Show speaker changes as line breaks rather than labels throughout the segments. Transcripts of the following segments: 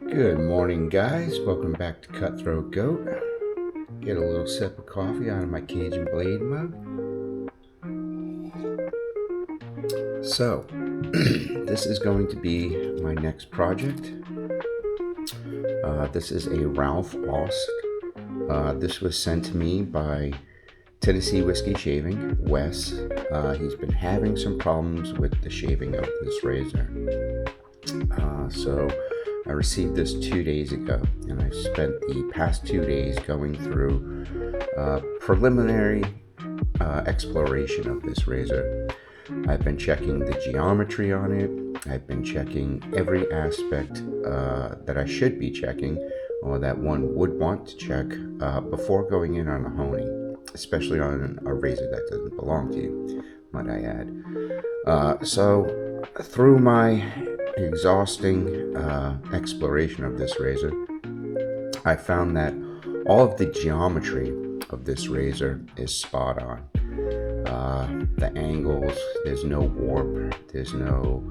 Good morning, guys. Welcome back to Cutthroat Goat. Get a little sip of coffee out of my Cajun Blade mug. So, this is going to be my next project. This is a Ralph Ost. This was sent to me by Tennessee Whiskey Shaving, Wes. He's been having some problems with the shaving of this razor. So I received this 2 days ago, and I spent the past 2 days going through preliminary exploration of this razor. I've been checking the geometry on it. I've been checking every aspect that I should be checking, or that one would want to check before going in on a honing, especially on a razor that doesn't belong to you, might I add. So through my exhausting exploration of this razor, I found that all of the geometry of this razor is spot on. The angles, there's no warp, there's no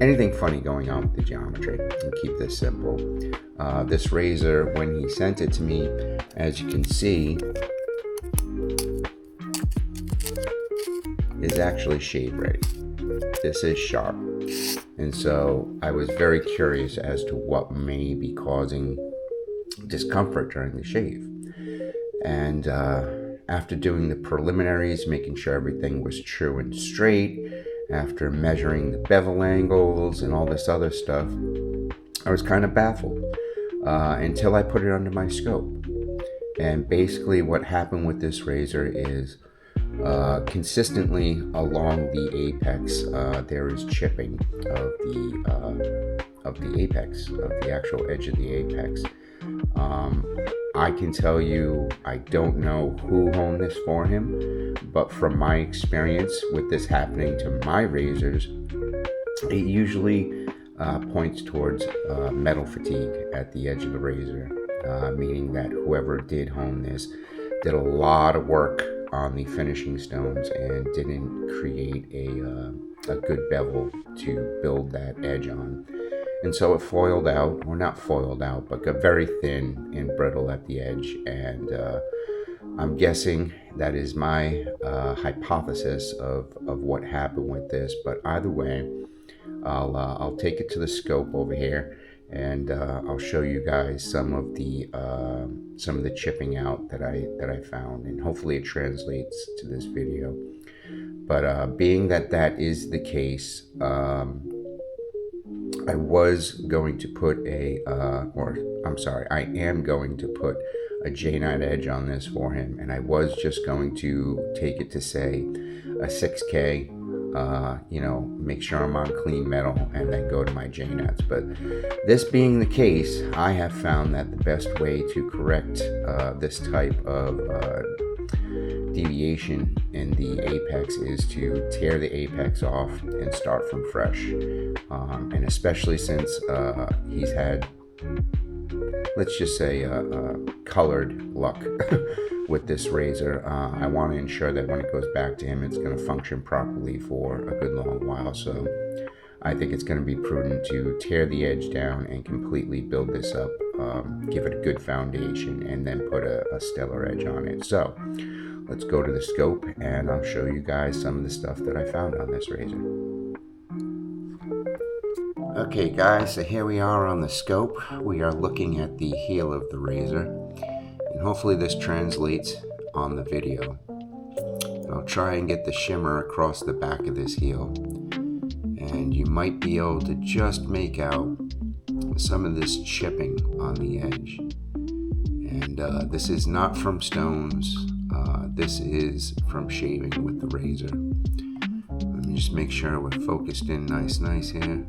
anything funny going on with the geometry. And keep this simple. This razor, when he sent it to me, as you can see, is actually shave ready. This is sharp. And so I was very curious as to what may be causing discomfort during the shave. And after doing the preliminaries, making sure everything was true and straight, after measuring the bevel angles and all this other stuff, I was kind of baffled until I put it under my scope. And basically what happened with this razor is consistently along the apex, there is chipping of the apex, of the actual edge of the apex. I can tell you, I don't know who honed this for him, but from my experience with this happening to my razors, it usually points towards metal fatigue at the edge of the razor, meaning that whoever did hone this did a lot of work on the finishing stones and didn't create a good bevel to build that edge on. And so it foiled out, or not foiled out, but got very thin and brittle at the edge. And I'm guessing that is my hypothesis of what happened with this. But either way, I'll take it to the scope over here, and I'll show you guys some of the chipping out that I found, and hopefully it translates to this video. But being that is the case, I was going to put I am going to put a J9 edge on this for him, and I was just going to take it to, say, a 6K, make sure I'm on clean metal, and then go to my J-nuts. But this being the case, I have found that the best way to correct this type of deviation in the apex is to tear the apex off and start from fresh. And especially since he's had, let's just say, colored luck with this razor, I want to ensure that when it goes back to him, it's going to function properly for a good long while. So I think it's going to be prudent to tear the edge down and completely build this up, give it a good foundation, and then put a stellar edge on it. So let's go to the scope, and I'll show you guys some of the stuff that I found on this razor. Okay guys, so here we are on the scope. We are looking at the heel of the razor, and hopefully this translates on the video. I'll try and get the shimmer across the back of this heel, and you might be able to just make out some of this chipping on the edge. And this is not from stones, this is from shaving with the razor. Let me just make sure we're focused in nice here.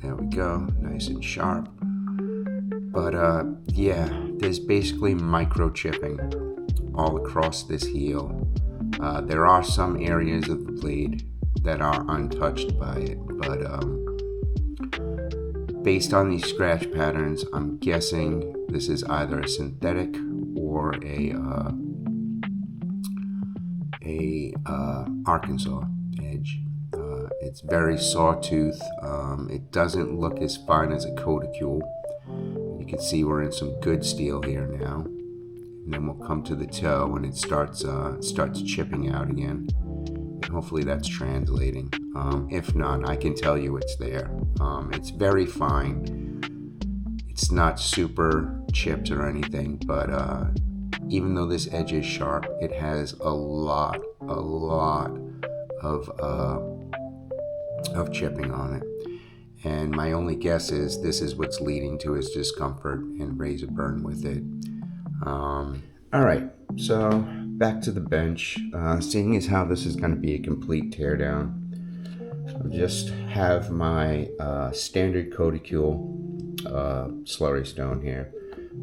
There we go, nice and sharp. But yeah, there's basically micro chipping all across this heel. There are some areas of the blade that are untouched by it, but based on these scratch patterns, I'm guessing this is either a synthetic or a Arkansas edge. It's very sawtooth. It doesn't look as fine as a Codicule. You can see we're in some good steel here now. And then we'll come to the toe and it starts chipping out again. And hopefully that's translating. If not, I can tell you it's there. It's very fine. It's not super chipped or anything, but even though this edge is sharp, it has a lot of chipping on it. And my only guess is this is what's leading to his discomfort and razor burn with it. All right, so back to the bench. Seeing as how this is going to be a complete teardown, I'll just have my standard Codicule slurry stone here.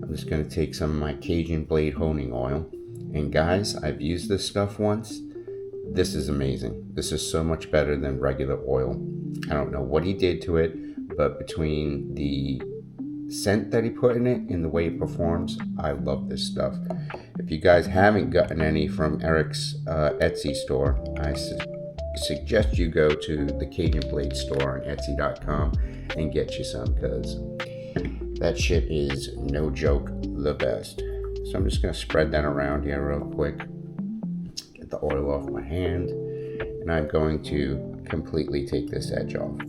I'm just going to take some of my Cajun blade honing oil. And guys, I've used this stuff once. This is amazing. This is so much better than regular oil. I don't know what he did to it, but between the scent that he put in it and the way it performs, I love this stuff. If you guys haven't gotten any from Eric's Etsy store, I suggest you go to the Cajun Blade store on Etsy.com and get you some, because that shit is no joke the best. So I'm just going to spread that around here real quick, get the oil off my hand, and I'm going to completely take this edge off.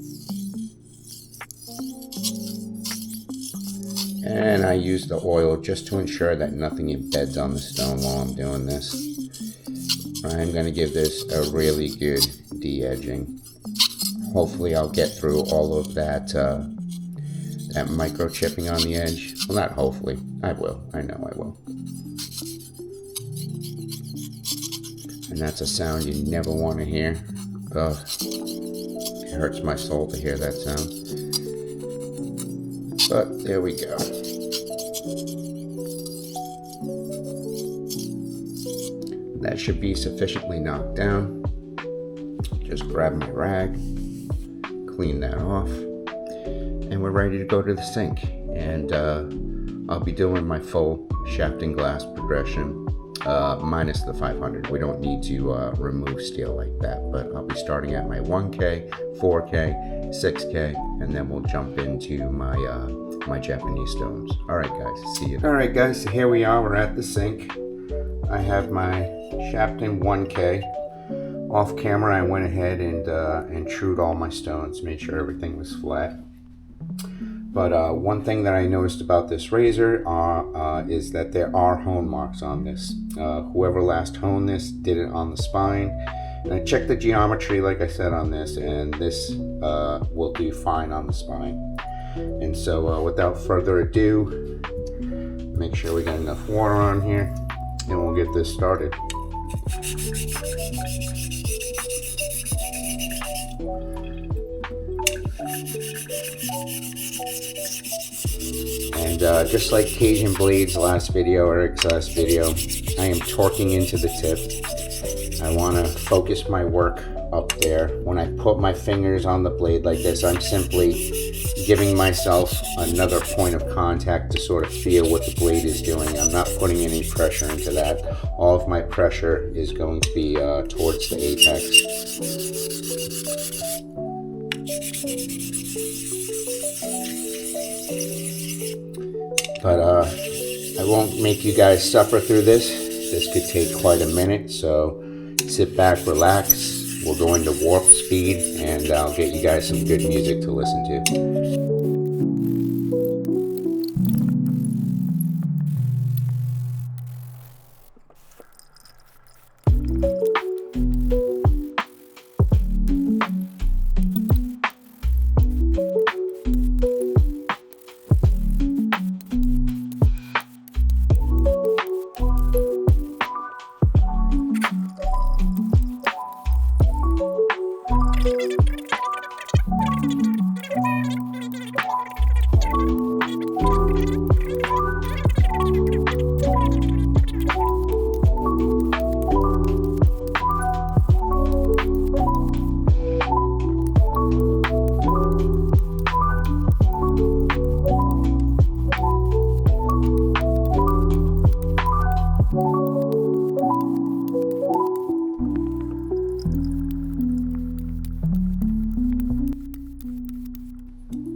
And I use the oil just to ensure that nothing embeds on the stone while I'm doing this. I'm going to give this a really good de-edging. Hopefully I'll get through all of that micro chipping on the edge. Well, not hopefully. I will. I know I will. And that's a sound you never want to hear. Ugh. It hurts my soul to hear that sound. But there we go. That should be sufficiently knocked down. Just grab my rag, clean that off, and we're ready to go to the sink. And I'll be doing my full shaft and glass progression, minus the 500. We don't need to remove steel like that, but I'll be starting at my 1K, 4K, 6K, and then we'll jump into my my Japanese stones. All right, guys, see you. All right, guys, so here we are. We're at the sink. I have my Shafton 1K. Off camera, I went ahead and trued all my stones, made sure everything was flat. But one thing that I noticed about this razor is that there are hone marks on this. Whoever last honed this did it on the spine. And I checked the geometry, like I said, on this, and this will do fine on the spine. And so without further ado, make sure we got enough water on here, and we'll get this started. And just like Cajun Blade's last video, Eric's last video, I am torquing into the tip. I want to focus my work up there. When I put my fingers on the blade like this, I'm simply giving myself another point of contact to sort of feel what the blade is doing. I'm not putting any pressure into that. All of my pressure is going to be towards the apex. But I won't make you guys suffer through this. This could take quite a minute, so sit back, relax. We'll go into warp speed, and I'll get you guys some good music to listen to.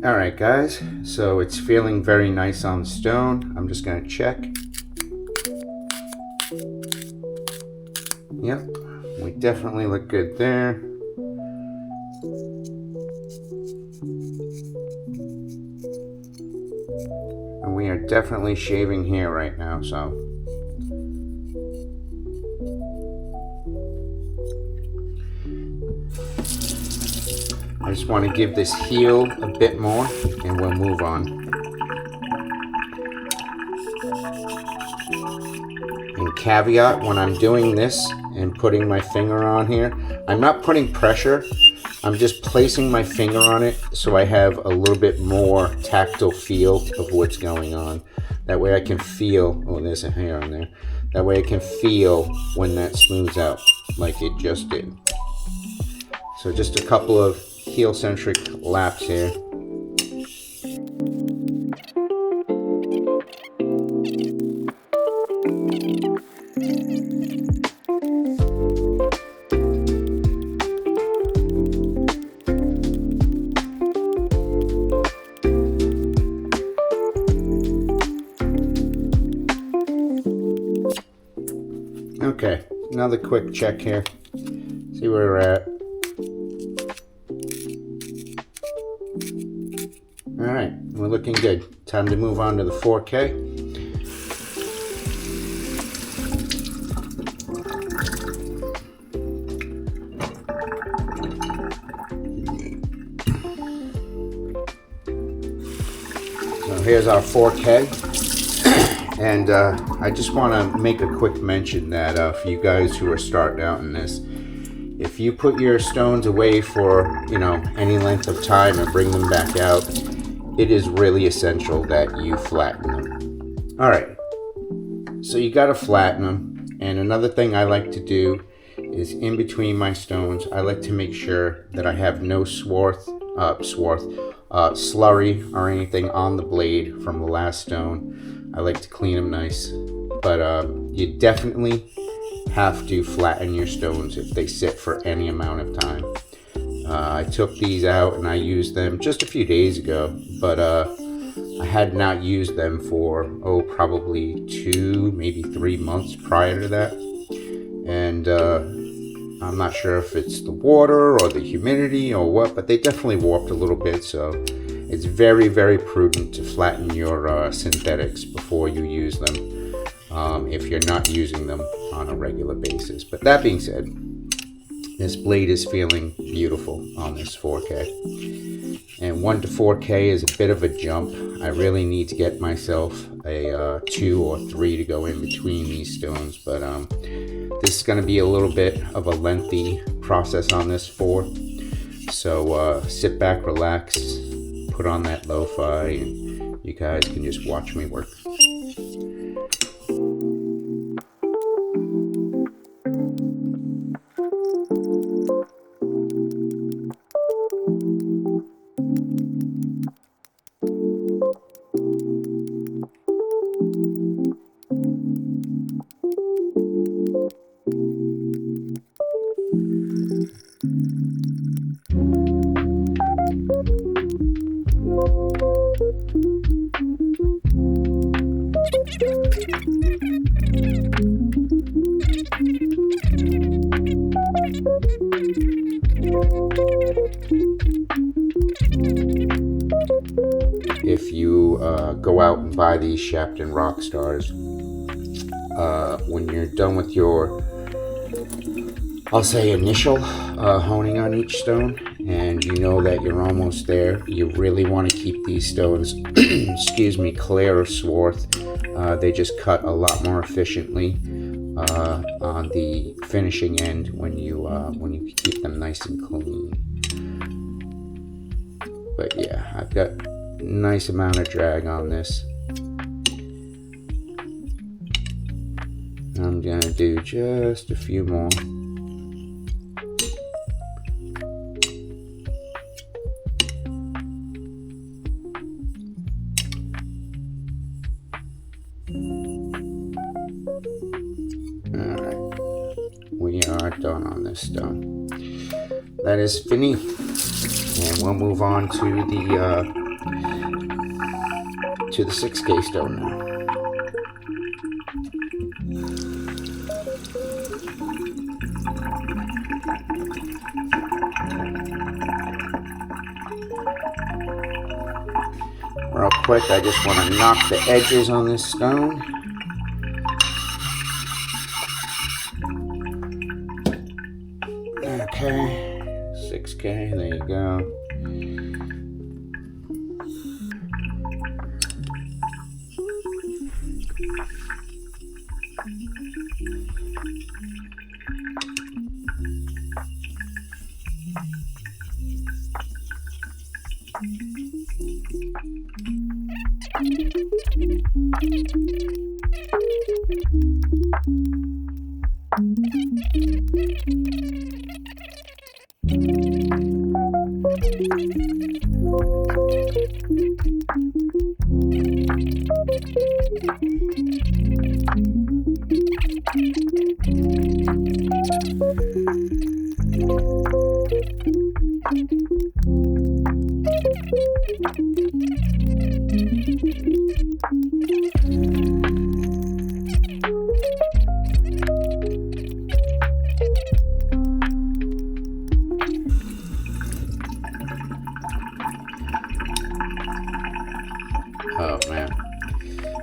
All right, guys, so it's feeling very nice on the stone. I'm just gonna check. Yep, we definitely look good there. And we are definitely shaving here right now, so. I just want to give this heel a bit more and we'll move on. And caveat, when I'm doing this and putting my finger on here, I'm not putting pressure, I'm just placing my finger on it so I have a little bit more tactile feel of what's going on. That way I can feel, oh, there's a hair on there. That way I can feel when that smooths out like it just did. So just a couple of heel-centric laps here. Okay, another quick check here. See where we're at. All right, we're looking good. Time to move on to the 4K. So here's our 4K. And I just want to make a quick mention that for you guys who are starting out in this, if you put your stones away for, you know, any length of time and bring them back out, it is really essential that you flatten them. All right, so you got to flatten them. And another thing I like to do is in between my stones, I like to make sure that I have no slurry or anything on the blade from the last stone. I like to clean them nice, but you definitely have to flatten your stones if they sit for any amount of time. I took these out and I used them just a few days ago, but I had not used them for, probably 2, maybe 3 months prior to that. And I'm not sure if it's the water or the humidity or what, but they definitely warped a little bit, so it's very, very prudent to flatten your synthetics before you use them, if you're not using them on a regular basis. But that being said, this blade is feeling beautiful on this 4K. And 1 to 4K is a bit of a jump. I really need to get myself a 2 or 3 to go in between these stones. But this is going to be a little bit of a lengthy process on this 4. So sit back, relax, put on that lo-fi, and you guys can just watch me work. If you go out and buy these Shapton Rockstars, when you're done with your, I'll say, initial honing on each stone, and you know that you're almost there, you really want to keep these stones excuse me, clear of swarth. They just cut a lot more efficiently on the finishing end when you keep them nice and clean. But yeah, I've got a nice amount of drag on this. I'm gonna do just a few more. Alright, we are done on this stone. That is fini. And we'll move on to the to the 6K stone now. Real quick, I just want to knock the edges on this stone. Okay, 6K, there you go. Oh man,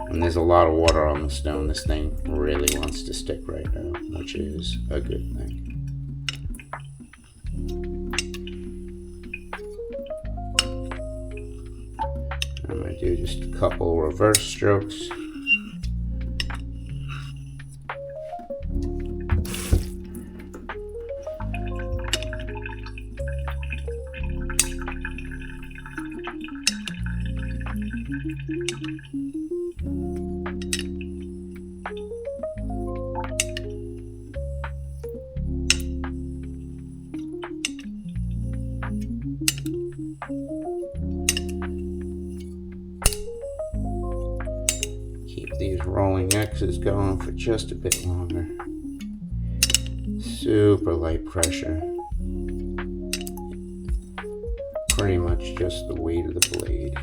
when there's a lot of water on the stone, this thing really wants to stick right now, which is a good thing. I'm going to do just a couple reverse strokes. Keep these rolling X's going for just a bit longer. Super light pressure. Pretty much just the weight of the blade.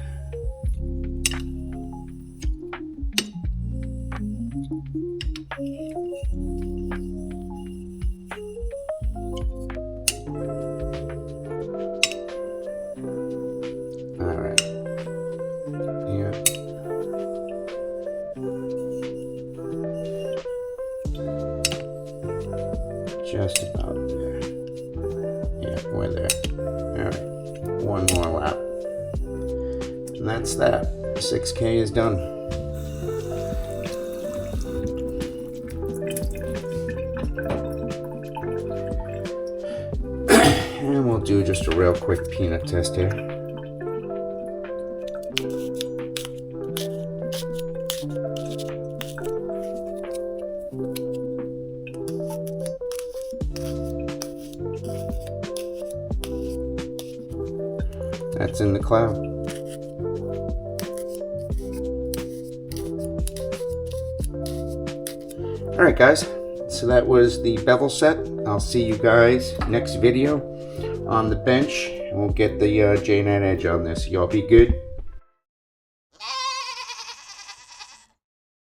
Alright. Yeah. Just about there. Yeah, we're there. Alright. One more lap. And that's that. 6K is done. And we'll do just a real quick peanut test here. That's in the cloud. Alright guys, so that was the bevel set. I'll see you guys next video on the bench. We'll get the J9 edge on this. Y'all be good.